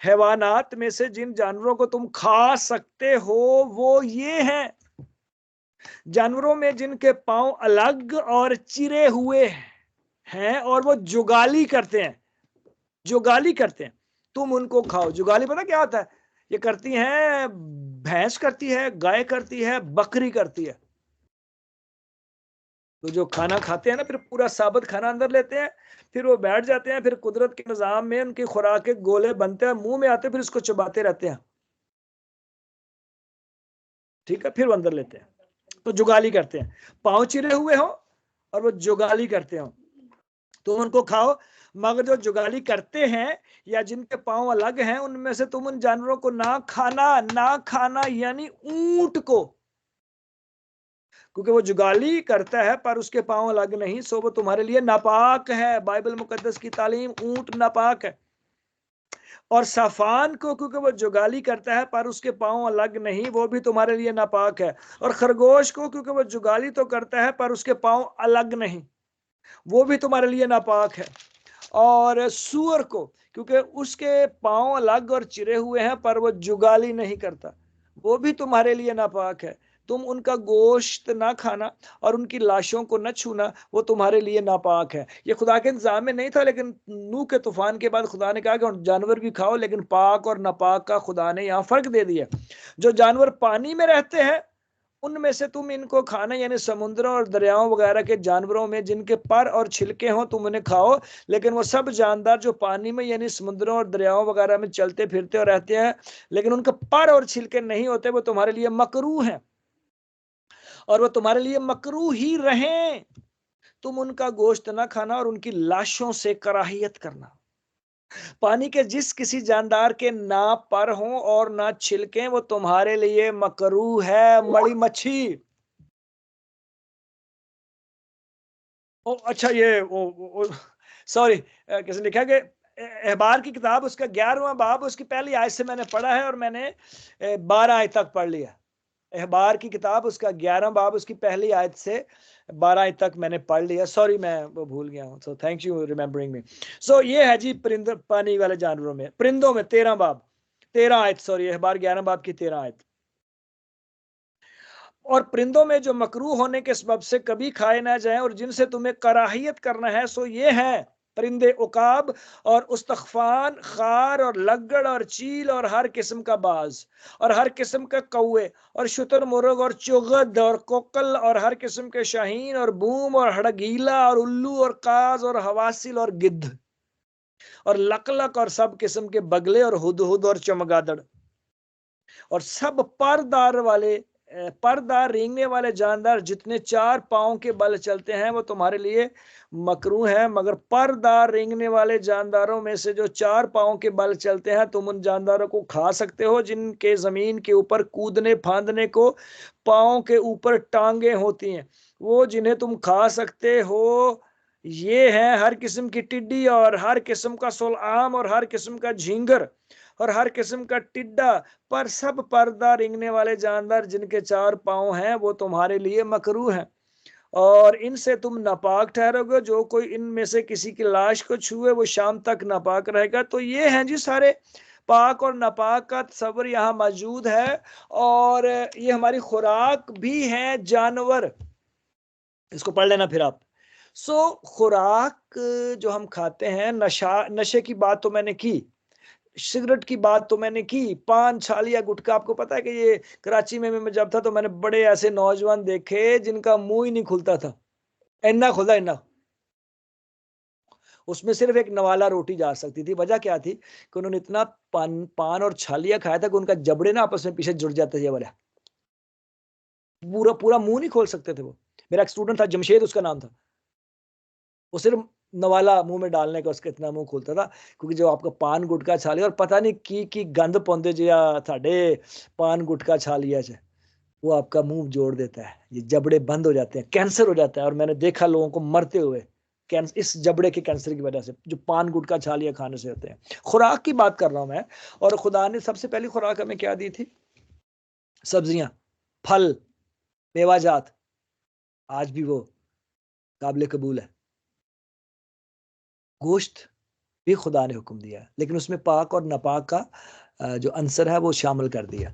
हैवानात में से जिन जानवरों को तुम खा सकते हो वो ये हैं, जानवरों में जिनके पांव अलग और चिरे हुए हैं और वो जुगाली करते हैं। जुगाली करते हैं तुम उनको खाओ। जुगाली पता क्या होता है? ये करती हैं, भैंस करती है, गाय करती है, बकरी करती है। तो जो खाना खाते हैं ना फिर पूरा साबुत खाना अंदर लेते हैं, फिर वो बैठ जाते हैं, फिर कुदरत के निजाम में उनकी खुराक के गोले बनते हैं, मुंह में आते हैं, फिर इसको चबाते रहते हैं। ठीक है, फिर वो अंदर लेते हैं। तो जुगाली करते हैं, पांव चिरे हुए हो और वो जुगाली करते हो तुम उनको खाओ। मगर जो जुगाली करते हैं या जिनके पांव अलग हैं उनमें से तुम उन जानवरों को ना खाना यानी ऊंट को, क्योंकि वो जुगाली करता है पर उसके पांव अलग नहीं, सो वो तुम्हारे लिए नापाक है। बाइबल मुकद्दस की तालीम, ऊंट नापाक है। और साफान को, क्योंकि वो जुगाली करता है पर उसके पांव अलग नहीं, वो भी तुम्हारे लिए नापाक है। और खरगोश को, क्योंकि वो जुगाली तो करता है पर उसके पांव अलग नहीं, वो भी तुम्हारे लिए नापाक है। और सूअर को, क्योंकि उसके पांव अलग और चिरे हुए हैं पर वो जुगाली नहीं करता, वो भी तुम्हारे लिए नापाक है। तुम उनका गोश्त ना खाना और उनकी लाशों को न छूना, वो तुम्हारे लिए नापाक है। ये खुदा के इंतजाम में नहीं था, लेकिन नूह के तूफान के बाद खुदा ने कहा कि जानवर भी खाओ, लेकिन पाक और नापाक का खुदा ने यहाँ फर्क दे दिया। जो जानवर पानी में रहते हैं उनमें से तुम इनको खाना, यानी समुद्रों और दरियाओं वगैरह के जानवरों में जिनके पर और छिलके हों तुम उन्हें खाओ। लेकिन वो सब जानदार जो पानी में यानी समुद्रों और दरियाओं वगैरह में चलते फिरते और रहते हैं लेकिन उनके पर और छिलके नहीं होते, वो तुम्हारे लिए मकरूह हैं और वो तुम्हारे लिए मकरूह ही रहें। तुम उनका गोश्त ना खाना और उनकी लाशों से कराहियत करना। पानी के जिस किसी जानदार के ना पर हों और ना छिलके, वो तुम्हारे लिए मकरूह है। मड़ी मच्छी, ओ अच्छा, ये सॉरी, कैसे लिखा कि अहबार की किताब उसका 11वां बाब उसकी पहली आयत से मैंने पढ़ा है और मैंने 12 आयत तक पढ़ लिया। अहबार की किताब उसका 11वां बाब उसकी पहली आयत से 12 आयत तक मैंने पढ़ लिया। सॉरी मैं वो भूल गया हूँ, सो थैंक यू रिमेम्बरिंग मी। सो ये है जी परिंद, पानी वाले जानवरों में, परिंदों में 13 बाब 13 आयत, सॉरी अहबार 11 बाब की 13 आयत। और परिंदों में जो मकरूह होने के सबब से कभी खाए ना जाएं और जिनसे तुम्हें कराहियत करना है, सो ये है परिंदे उकाब और उस्तख्फान, खार और लगड़ और चील और हर किस्म का बाज और हर किस्म के कौवे और शुतुरमुर्ग और चुगद और कोकल और हर किस्म के शाहीन और बूम और हड़गीला और उल्लू और काज और हवासिल और गिद्ध और लकलक और सब किस्म के बगले और हुदहुद और चमगादड़ और सब परदार वाले परदा रेंगने वाले जानदार जितने 4 पाँव के बल चलते हैं वो तुम्हारे लिए मकरूह है, मगर परदा रेंगने वाले जानदारों में से जो 4 पाँव के बल चलते हैं तुम उन जानदारों को खा सकते हो जिनके जमीन के ऊपर कूदने फांदने को पाँव के ऊपर टांगे होती हैं। वो जिन्हें तुम खा सकते हो ये है हर किस्म की टिड्डी और हर किस्म का सोलआम और हर किस्म का झींगर और हर किस्म का टिड्डा, पर सब पर्दा रेंगने वाले जानदार जिनके 4 पाँव हैं वो तुम्हारे लिए मकरूह हैं और इनसे तुम नापाक ठहरोगे। जो कोई इनमें से किसी की लाश को छुए वो शाम तक नापाक रहेगा। तो ये हैं जी सारे पाक और नापाक का तस्वर यहाँ मौजूद है और ये हमारी खुराक भी है जानवर। इसको पढ़ लेना फिर आप। खुराक जो हम खाते हैं, नशे की बात तो मैंने की, सिगरेट की बात तो मैंने की, पान छालिया गुटखा। आपको पता है कि ये कराची में मैं जब था तो मैंने बड़े ऐसे नौजवान देखे जिनका मुंह ही नहीं खुलता था, इन्ना खुला इन्ना, उसमें सिर्फ एक नवाला रोटी जा सकती थी। वजह क्या थी कि उन्होंने इतना पान और छालिया खाया था कि उनका जबड़े ना आपस में पीछे जुड़ जाते थे वाला, पूरा पूरा मुंह नहीं खोल सकते थे वो। मेरा एक स्टूडेंट था जमशेद उसका नाम था, वो सिर्फ नवाला मुंह में डालने का उसका इतना मुंह खुलता था, क्योंकि जो आपका पान गुटका छा लिया और पता नहीं की गंद पौंदे जो थाडे पान गुटका छा लिया चे, वो आपका मुंह जोड़ देता है, ये जबड़े बंद हो जाते हैं, कैंसर हो जाता है। और मैंने देखा लोगों को मरते हुए इस जबड़े के कैंसर की वजह से जो पान गुटका छा लिया खाने से होते हैं। खुराक की बात कर रहा हूं मैं, और खुदा ने सबसे पहली खुराक हमें क्या दी थी? सब्जियां, फल, मेवाजात। आज भी वो काबिल कबूल है। गोश्त भी खुदा ने हुक्म दिया, लेकिन उसमें पाक और नापाक का जो अंसर है वो शामिल कर दिया।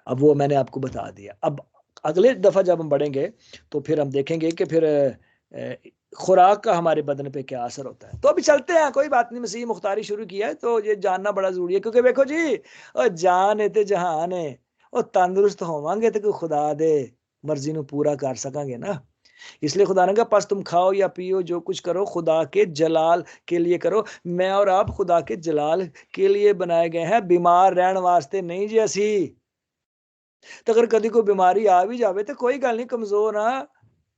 अब वो मैंने आपको बता दिया। अब अगले दफा जब हम बढ़ेंगे तो फिर हम देखेंगे कि फिर खुराक का हमारे बदन पे क्या असर होता है। तो अभी चलते हैं, कोई बात नहीं, मसीह मुख्तारी शुरू किया है तो ये जानना बड़ा जरूरी है, क्योंकि देखो जी और जान है ते जहान है, और तंदुरुस्त होवांगे तो खुदा दे मर्जी ਨੂੰ पूरा कर सकांगे ना। इसलिए खुदा ने कहा बस तुम खाओ या पियो जो कुछ करो खुदा के जलाल के लिए करो। मैं और आप खुदा के जलाल के लिए बनाए गए हैं, बीमार रहने वास्ते नहीं जी असी। तो अगर कभी कोई बीमारी आ भी जाए तो कोई गल नहीं, कमजोर ना,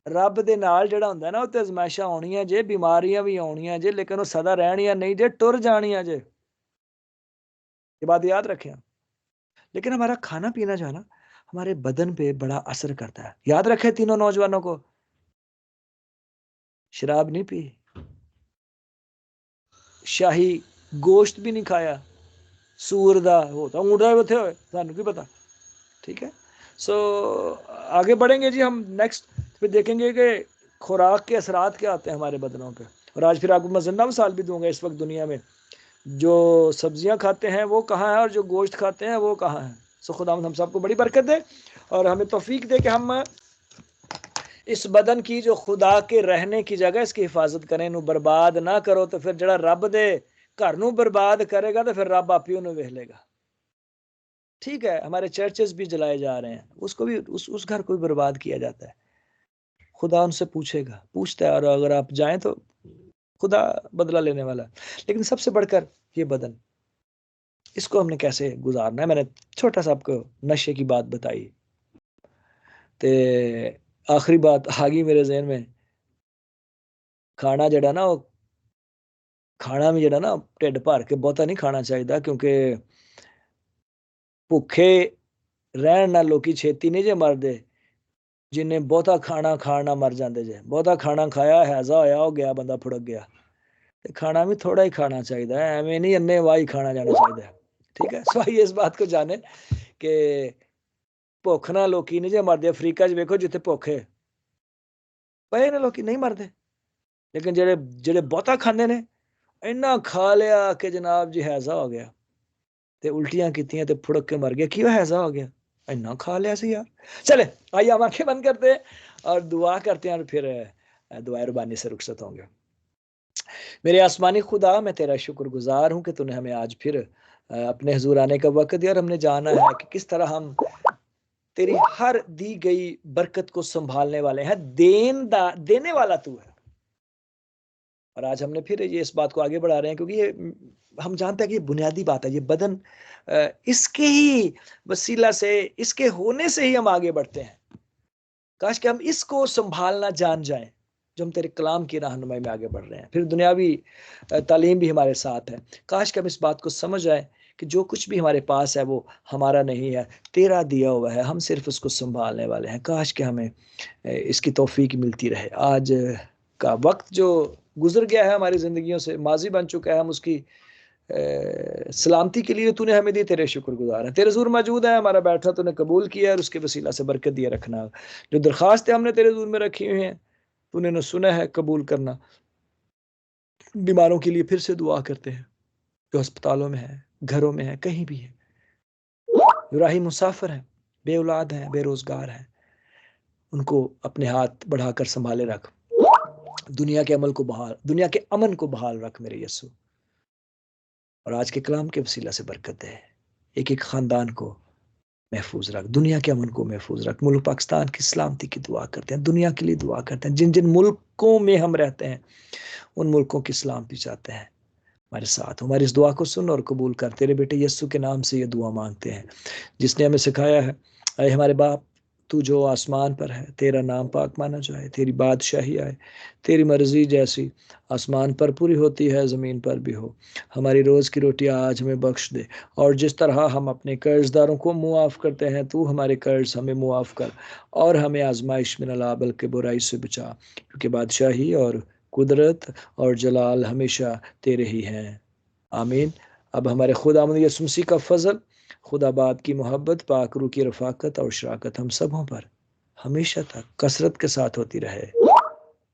रब दे नाल जिहड़ा हुंदा ना उत्ते अजमाइशां आउणियां जे, बीमारियां भी आउणियां जे, लेकिन वो सदा रहणियां नहीं जे, टुर जाणियां जे। ये बात याद रखें। लेकिन हमारा खाना पीना जो है ना हमारे बदन पे बड़ा असर करता है। याद रखें तीनों नौजवानों को, शराब नहीं पी, शाही गोश्त भी नहीं खाया, सूर दा होता ऊँट दा बथे होए सानू की पता। ठीक है, आगे बढ़ेंगे जी हम नेक्स्ट, फिर देखेंगे कि खुराक के असरात क्या आते हैं हमारे बदनों पे। और आज फिर आपको मैं जिंदा मिसाल भी दूंगा, इस वक्त दुनिया में जो सब्जियां खाते हैं वो कहाँ है और जो गोश्त खाते हैं वो कहाँ है। खुदा हम सबको बड़ी बरकत दे और हमें तौफीक दे कि हम इस बदन की जो खुदा के रहने की जगह इसकी हिफाजत करें, इन्हू बर्बाद ना करो। तो फिर जड़ा रब दे घर नू बर्बाद करेगा तो फिर रब आप ही उन्हें वेख लेगा। ठीक है, हमारे चर्चेस भी जलाए जा रहे हैं, उसको भी उस घर को भी बर्बाद किया जाता है। खुदा उनसे पूछता है, और अगर आप जाएं तो खुदा बदला लेने वाला है। लेकिन सबसे बढ़कर ये बदन, इसको हमने कैसे गुजारना है। मैंने छोटा सा आपको नशे की बात बताई, ते आखिरी बात आ गई मेरे जहन में, खाना जड़ा ना खाना भी जड़ा ना ढिड भर के बहुता नहीं खाना चाहिए, क्योंकि भुखे रहन नाल लोकी छेती नहीं जे मरदे, जिन्हें बहुता खाना खाना मर जाते जे। बहुता खाना खाया हैजा होया हो गया, बंदा फुड़क गया। तो खाना भी थोड़ा ही खाना चाहिए, एवं नहीं अन्ने वाही खाना जाना चाहिए। ठीक है, सो आइए इस बात को जाने कि भुख ना लोकी नहीं जे मरदे। अफ्रीका च वेखो जिथे भुख है पए ने लोकी नहीं मरदे, लेकिन जेड़े जेड़े बहुता खांदे ने, इन्ना खा लिया कि जनाब जी हैजा हो गया, ते उल्टियां कीतियां ते फुड़क के मर गया। क्यों हैजा हो गया? इन्ना खा लिया सी यार। चले आइए हम आंखें बंद करते हैं और दुआ करते हैं और फिर दुआ रुबानी से रुखसत होंगे। मेरे आसमानी खुदा, मैं तेरा शुक्रगुजार हूँ कि तूने हमें आज फिर अपने हुजूर आने का वक्त दिया और हमने जाना है कि किस तरह हम तेरी हर दी गई बरकत को संभालने वाले हैं। देने वाला तू है और आज हमने फिर ये इस बात को आगे बढ़ा रहे हैं, क्योंकि ये हम जानते हैं कि ये बुनियादी बात है। ये बदन इसके ही वसीला से, इसके होने से ही हम आगे बढ़ते हैं। काश कि हम इसको संभालना जान जाएं, जो हम तेरे कलाम की रहनुमाई में आगे बढ़ रहे हैं। फिर दुनियावी तालीम भी हमारे साथ है। काश कि हम इस बात को समझ आए कि जो कुछ भी हमारे पास है वो हमारा नहीं है, तेरा दिया हुआ है, हम सिर्फ उसको संभालने वाले हैं। काश कि हमें इसकी तौफीक मिलती रहे। आज का वक्त जो गुजर गया है हमारी ज़िंदगियों से, माजी बन चुका है, हम उसकी सलामती के लिए तूने हमें दी, तेरे शुक्रगुजार हैं। तेरे ज़ूर मौजूद है, हमारा बैठना तूने कबूल किया, और उसके वसीला से बरकत दिए रखना। जो दरख्वास्तें हमने तेरे ज़ूर में रखी हुई हैं, तूने न सुना है, कबूल करना। बीमारों के लिए फिर से दुआ करते हैं, जो अस्पतालों में है, घरों में है, कहीं भी है, जो राही मुसाफिर हैं, बे औलाद हैं, बेरोजगार हैं, उनको अपने हाथ बढ़ाकर संभाले रख। दुनिया के अमन को बहाल रख मेरे यीशु। और आज के कलाम के वसीला से बरकत है, एक एक खानदान को महफूज रख, दुनिया के अमन को महफूज रख। मुल्क पाकिस्तान की सलामती की दुआ करते हैं, दुनिया के लिए दुआ करते हैं। जिन जिन मुल्कों में हम रहते हैं, उन मुल्कों की सलामती चाहते हैं। हमारे साथ हमारी इस दुआ को सुन और कबूल कर। तेरे बेटे यीशु के नाम से ये दुआ मांगते हैं, जिसने हमें सिखाया है। अरे हमारे बाप, तू जो आसमान पर है, तेरा नाम पाक माना जाए, तेरी बादशाही आए, तेरी मर्जी जैसी आसमान पर पूरी होती है, ज़मीन पर भी हो। हमारी रोज़ की रोटी आज हमें बख्श दे, और जिस तरह हम अपने कर्जदारों को मुआफ़ करते हैं, तू हमारे कर्ज हमें मुआफ़ कर, और हमें आजमाइश में न ला, बल्कि बुराई से बचा, क्योंकि बादशाही और कुदरत और जलाल हमेशा तेरे ही हैं। आमीन। अब हमारे खुदावंद यीशु मसीह का फजल, खुदा बाप की मोहब्बत, पाक रूह की रफ़ाकत और शराकत हम सबों पर हमेशा तक कसरत के साथ होती रहे।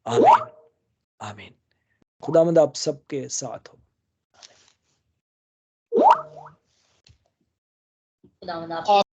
आमीन आमीन। खुदावंद आप सबके साथ हो। खुदावंद आप